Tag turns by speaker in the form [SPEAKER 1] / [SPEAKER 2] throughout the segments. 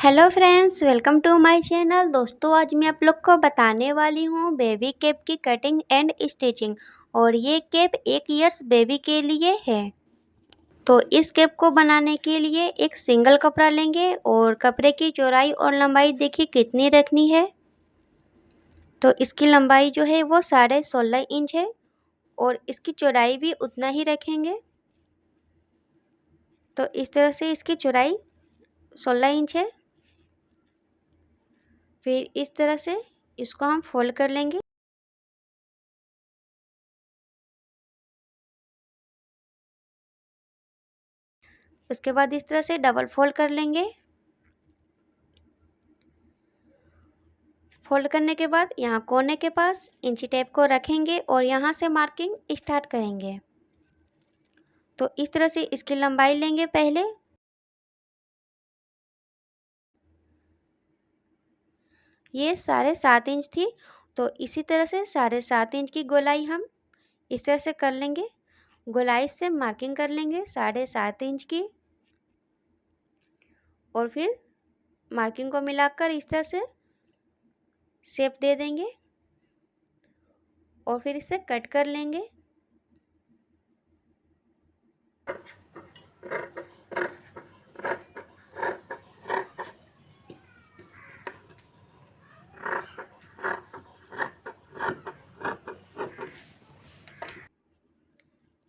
[SPEAKER 1] Hello friends, welcome to my channel. दोस्तों, आज मैं आप लोग को बताने वाली हूँ बेबी कैप की कटिंग एंड स्टिचिंग। और ये कैप 1 ईयर्स बेबी के लिए है। तो इस कैप को बनाने के लिए एक सिंगल कपड़ा लेंगे और कपड़े की चौड़ाई और लंबाई देखिए कितनी रखनी है। तो इसकी लंबाई जो है वो 16.5 इंच है और इसकी चौड़ाई भी उतना ही रखेंगे। तो इस तरह से इसकी चौड़ाई 16 इंच है। फिर इस तरह से इसको हम फोल्ड कर लेंगे। उसके बाद इस तरह से डबल फोल्ड कर लेंगे। फोल्ड करने के बाद यहाँ कोने के पास इंची टेप को रखेंगे और यहाँ से मार्किंग स्टार्ट करेंगे। तो इस तरह से इसकी लंबाई लेंगे पहले। ये 7.5 इंच थी, तो इसी तरह से 7.5 इंच की गोलाई हम इस तरह से कर लेंगे। गोलाई से मार्किंग कर लेंगे 7.5 इंच की और फिर मार्किंग को मिलाकर इस तरह से शेप दे देंगे और फिर इसे कट कर लेंगे।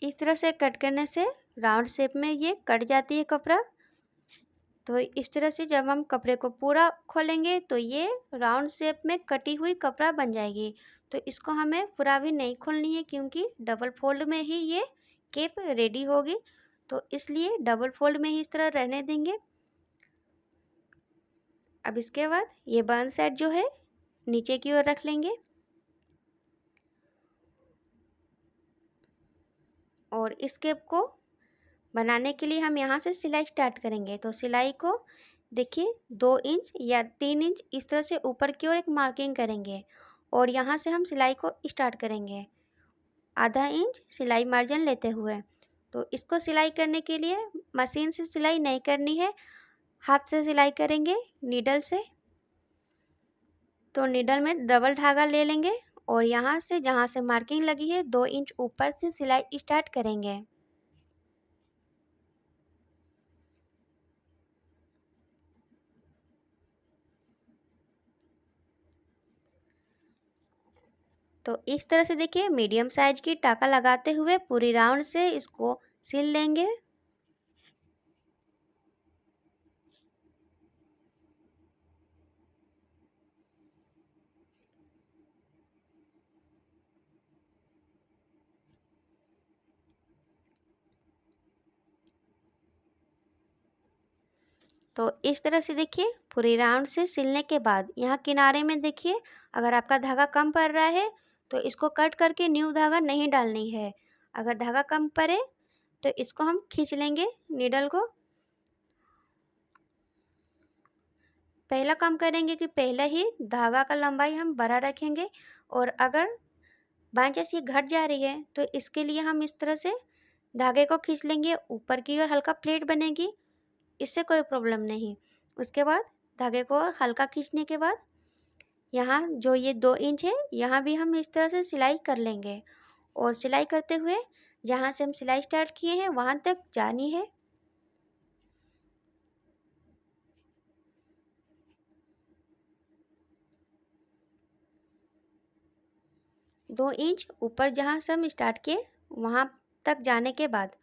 [SPEAKER 1] इस तरह से कट करने से राउंड शेप में ये कट जाती है कपड़ा। तो इस तरह से जब हम कपड़े को पूरा खोलेंगे तो ये राउंड शेप में कटी हुई कपड़ा बन जाएगी। तो इसको हमें पूरा भी नहीं खोलनी है क्योंकि डबल फोल्ड में ही ये केप रेडी होगी। तो इसलिए डबल फोल्ड में ही इस तरह रहने देंगे। अब इसके बाद ये बर्न साइड जो है नीचे की ओर रख लेंगे और इस केप को बनाने के लिए हम यहाँ से सिलाई स्टार्ट करेंगे। तो सिलाई को देखिए 2 इंच या 3 इंच इस तरह से ऊपर की ओर एक मार्किंग करेंगे और यहाँ से हम सिलाई को स्टार्ट करेंगे आधा इंच सिलाई मार्जिन लेते हुए। तो इसको सिलाई करने के लिए मशीन से सिलाई नहीं करनी है, हाथ से सिलाई करेंगे नीडल से। तो नीडल में डबल धागा ले लेंगे और यहाँ से जहाँ से मार्किंग लगी है 2 इंच ऊपर से सिलाई स्टार्ट करेंगे। तो इस तरह से देखिए मीडियम साइज की टाका लगाते हुए पूरी राउंड से इसको सिल लेंगे। तो इस तरह से देखिए पूरी राउंड से सिलने के बाद यहाँ किनारे में देखिए अगर आपका धागा कम पड़ रहा है तो इसको कट करके न्यू धागा नहीं डालनी है। अगर धागा कम पड़े तो इसको हम खींच लेंगे नीडल को। पहला काम करेंगे कि पहले ही धागा का लंबाई हम बड़ा रखेंगे और अगर बाई चांस ये घट जा रही है तो इसके लिए हम इस तरह से धागे को खींच लेंगे, ऊपर की ओर हल्का प्लेट बनेगी, इससे कोई प्रॉब्लम नहीं। उसके बाद धागे को हल्का खींचने के बाद यहाँ जो ये 2 इंच है यहाँ भी हम इस तरह से सिलाई कर लेंगे और सिलाई करते हुए जहाँ से हम सिलाई स्टार्ट किए हैं वहाँ तक जानी है। 2 इंच ऊपर जहाँ से हम स्टार्ट किए वहाँ तक जाने के बाद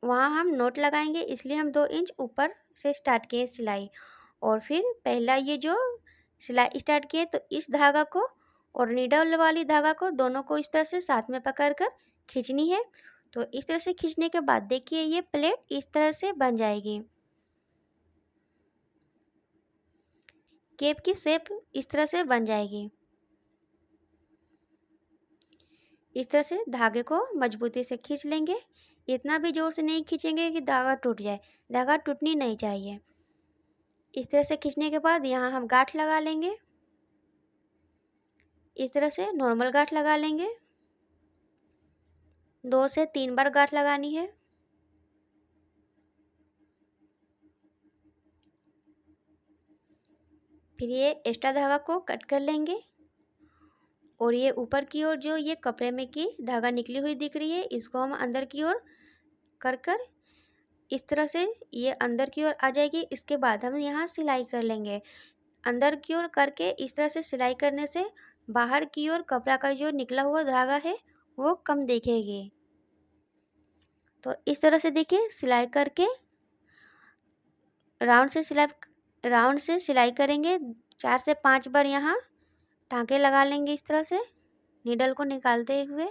[SPEAKER 1] वहाँ हम नोट लगाएंगे, इसलिए हम 2 इंच ऊपर से स्टार्ट किए सिलाई। और फिर पहला ये जो सिलाई स्टार्ट किए तो इस धागा को और नीडल वाली धागा को दोनों को इस तरह से साथ में पकड़कर खींचनी है। तो इस तरह से खींचने के बाद देखिए ये प्लेट इस तरह से बन जाएगी। केप की शेप इस तरह से बन जाएगी। इस तरह से धागे को मजबूती से खींच लेंगे। इतना भी जोर से नहीं खींचेंगे कि धागा टूट जाए, धागा टूटनी नहीं चाहिए। इस तरह से खींचने के बाद यहाँ हम गांठ लगा लेंगे। इस तरह से नॉर्मल गांठ लगा लेंगे। 2 से 3 बार गांठ लगानी है। फिर ये एक्स्ट्रा धागा को कट कर लेंगे और ये ऊपर की ओर जो ये कपड़े में की धागा निकली हुई दिख रही है, इसको हम अंदर की ओर कर कर इस तरह से ये अंदर की ओर आ जाएगी। इसके बाद हम यहाँ सिलाई कर लेंगे। अंदर की ओर करके इस तरह से सिलाई करने से बाहर की ओर कपड़ा का जो निकला हुआ धागा है वो कम दिखेगी। तो इस तरह से देखिए सिलाई करके राउंड से सिलाई करेंगे। 4 से 5 बार यहाँ टाँके लगा लेंगे इस तरह से नीडल को निकालते हुए।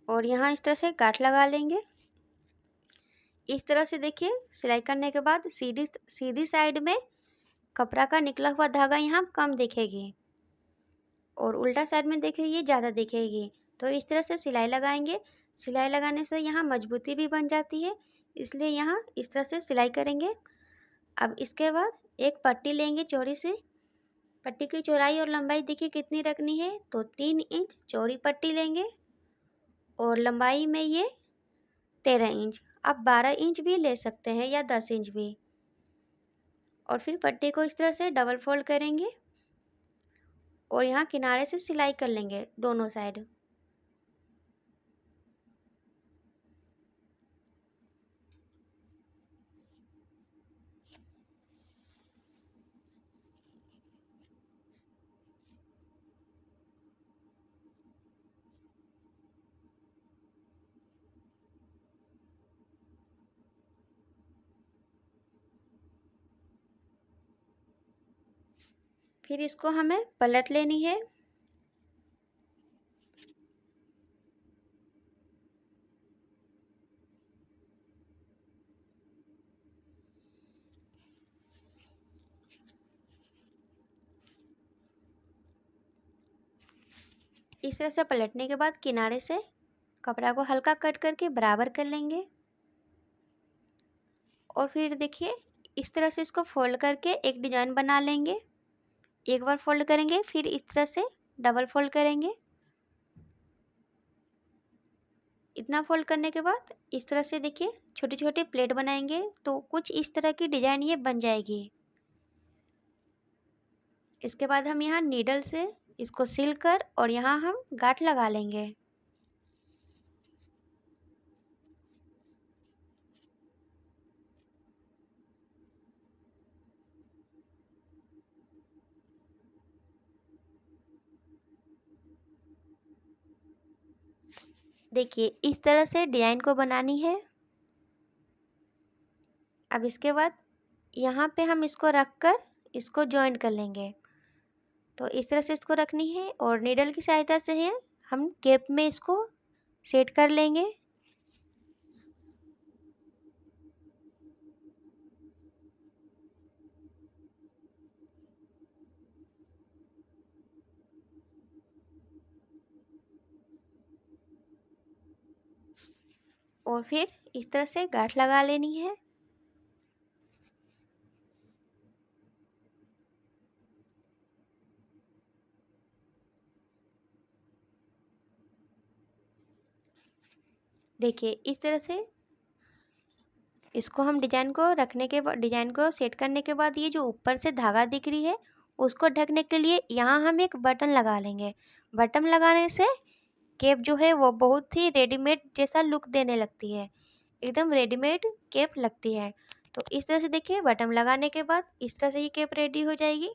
[SPEAKER 1] और यहाँ इस तरह से गांठ लगा लेंगे। इस तरह से देखिए सिलाई करने के बाद सीधी साइड में कपड़ा का निकला हुआ धागा यहाँ कम दिखेगी और उल्टा साइड में देखिए ये ज़्यादा दिखेगी। तो इस तरह से सिलाई लगाएंगे। सिलाई लगाने से यहाँ मजबूती भी बन जाती है, इसलिए यहाँ इस तरह से सिलाई करेंगे। अब इसके बाद एक पट्टी लेंगे चौड़ी सी। पट्टी की चौड़ाई और लंबाई देखिए कितनी रखनी है, तो 3 इंच चौड़ी पट्टी लेंगे और लंबाई में ये 13 इंच। आप 12 इंच भी ले सकते हैं या 10 इंच भी। और फिर पट्टी को इस तरह से डबल फोल्ड करेंगे और यहाँ किनारे से सिलाई कर लेंगे दोनों साइड। फिर इसको हमें पलट लेनी है। इस तरह से पलटने के बाद किनारे से कपड़ा को हल्का कट करके बराबर कर लेंगे और फिर देखिए इस तरह से इसको फोल्ड करके एक डिजाइन बना लेंगे। एक बार फोल्ड करेंगे फिर इस तरह से डबल फोल्ड करेंगे। इतना फोल्ड करने के बाद इस तरह से देखिए छोटी छोटी प्लेट बनाएंगे तो कुछ इस तरह की डिजाइन ये बन जाएगी। इसके बाद हम यहाँ नीडल से इसको सिल कर और यहाँ हम गांठ लगा लेंगे। देखिए इस तरह से डिजाइन को बनानी है। अब इसके बाद यहाँ पे हम इसको रख कर इसको जॉइंट कर लेंगे। तो इस तरह से इसको रखनी है और नीडल की सहायता से है हम केप में इसको सेट कर लेंगे। और फिर इस तरह से गांठ लगा लेनी है। देखिए इस तरह से इसको हम डिजाइन को सेट करने के बाद ये जो ऊपर से धागा दिख रही है उसको ढकने के लिए यहाँ हम एक बटन लगा लेंगे। बटन लगाने से केप जो है वो बहुत ही रेडीमेड जैसा लुक देने लगती है, एकदम रेडीमेड केप लगती है। तो इस तरह से देखिए बटन लगाने के बाद इस तरह से ये केप रेडी हो जाएगी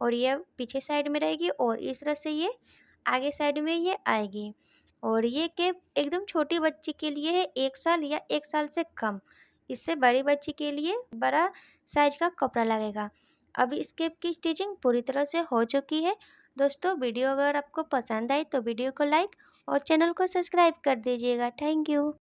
[SPEAKER 1] और ये पीछे साइड में रहेगी और इस तरह से ये आगे साइड में ये आएगी। और ये केप एकदम छोटी बच्ची के लिए है, 1 साल या 1 साल से कम। इससे बड़ी बच्ची के लिए बड़ा साइज का कपड़ा लगेगा। अब इस केप की स्टिचिंग पूरी तरह से हो चुकी है। दोस्तों वीडियो अगर आपको पसंद आई तो वीडियो को लाइक और चैनल को सब्सक्राइब कर दीजिएगा। Thank you.